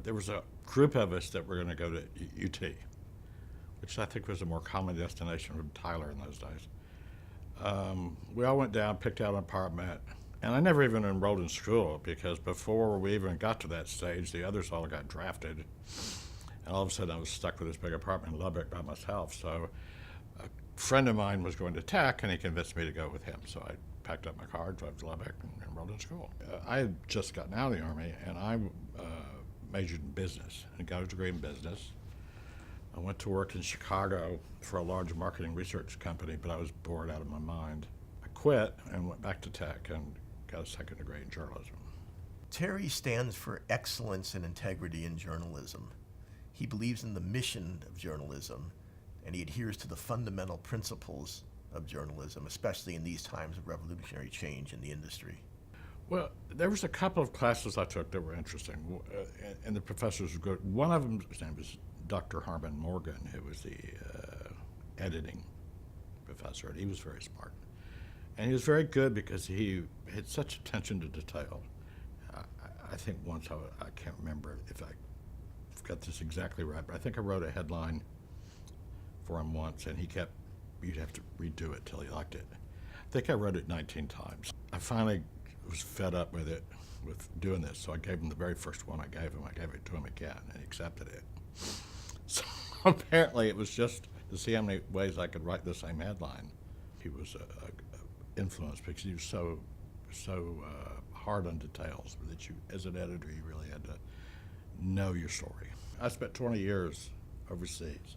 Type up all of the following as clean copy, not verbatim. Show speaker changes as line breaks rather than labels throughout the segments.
there was a group of us that were going to go to UT, which I think was a more common destination from Tyler in those days. We all went down, picked out an apartment, and I never even enrolled in school because before we even got to that stage, the others all got drafted. And all of a sudden I was stuck with this big apartment in Lubbock by myself. So a friend of mine was going to Tech and he convinced me to go with him. So I packed up my car, drove to Lubbock, and enrolled in school. I had just gotten out of the Army and I majored in business and got a degree in business. I went to work in Chicago for a large marketing research company, but I was bored out of my mind. I quit and went back to Tech and got a second degree in journalism.
Terry stands for excellence and integrity in journalism. He believes in the mission of journalism, and he adheres to the fundamental principles of journalism, especially in these times of revolutionary change in the industry.
Well, there was a couple of classes I took that were interesting, and the professors were good. One of them, his name was Dr. Harmon Morgan, who was the editing professor, and he was very smart. And he was very good because he had such attention to detail. I think once, I can't remember if I've got this exactly right, but I think I wrote a headline for him once, and you'd have to redo it till he liked it. I think I wrote it 19 times. I finally was fed up with it, with doing this, so I gave him the very first one I gave him. I gave it to him again, and he accepted it. So apparently it was just to see how many ways I could write the same headline. He was influenced because he was so hard on details that you, as an editor, you really had to know your story. I spent 20 years overseas,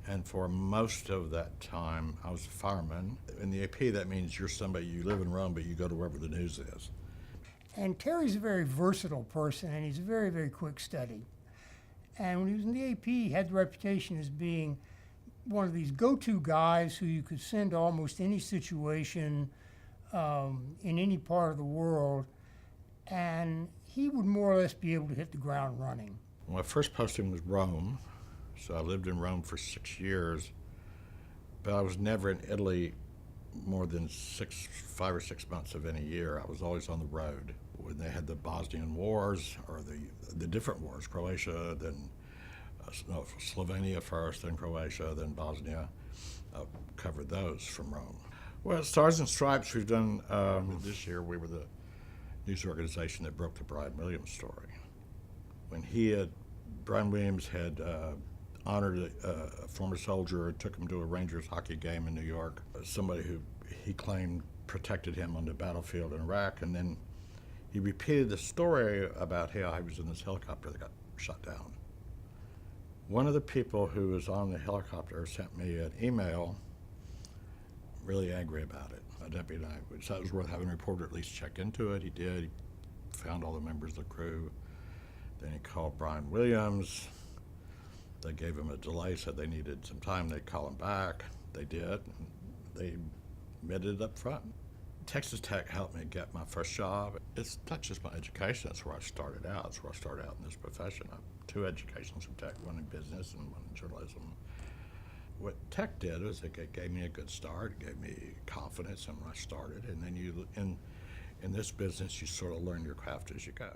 and for most of that time, I was a fireman. In the AP, that means you're somebody, you live in Rome, but you go to wherever the news is.
And Terry's a very versatile person, and he's a very, very quick study. And when he was in the AP, he had the reputation as being one of these go-to guys who you could send to almost any situation in any part of the world, and he would more or less be able to hit the ground running.
My first posting was Rome, so I lived in Rome for 6 years, but I was never in Italy more than 5 or 6 months of any year. I was always on the road. When they had the Bosnian wars, or the different wars, Croatia, then Slovenia first, then Croatia, then Bosnia, covered those from Rome. Well, Stars and Stripes, we've done, this year we were the news organization that broke the Brian Williams story. When Brian Williams had honored a former soldier and took him to a Rangers hockey game in New York, somebody who he claimed protected him on the battlefield in Iraq, and then he repeated the story about how he was in this helicopter that got shot down. One of the people who was on the helicopter sent me an email really angry about it. A deputy and I thought it was worth having a reporter at least check into it. He did. He found all the members of the crew. Then he called Brian Williams. They gave him a delay, said they needed some time. They'd call him back. They did. And they admitted it up front. Texas Tech helped me get my first job. It's not just my education, that's where I started out. That's where I started out in this profession. I have 2 educations from Tech, one in business and one in journalism. What Tech did was it gave me a good start, it gave me confidence in when I started, and then in this business you sort of learn your craft as you go.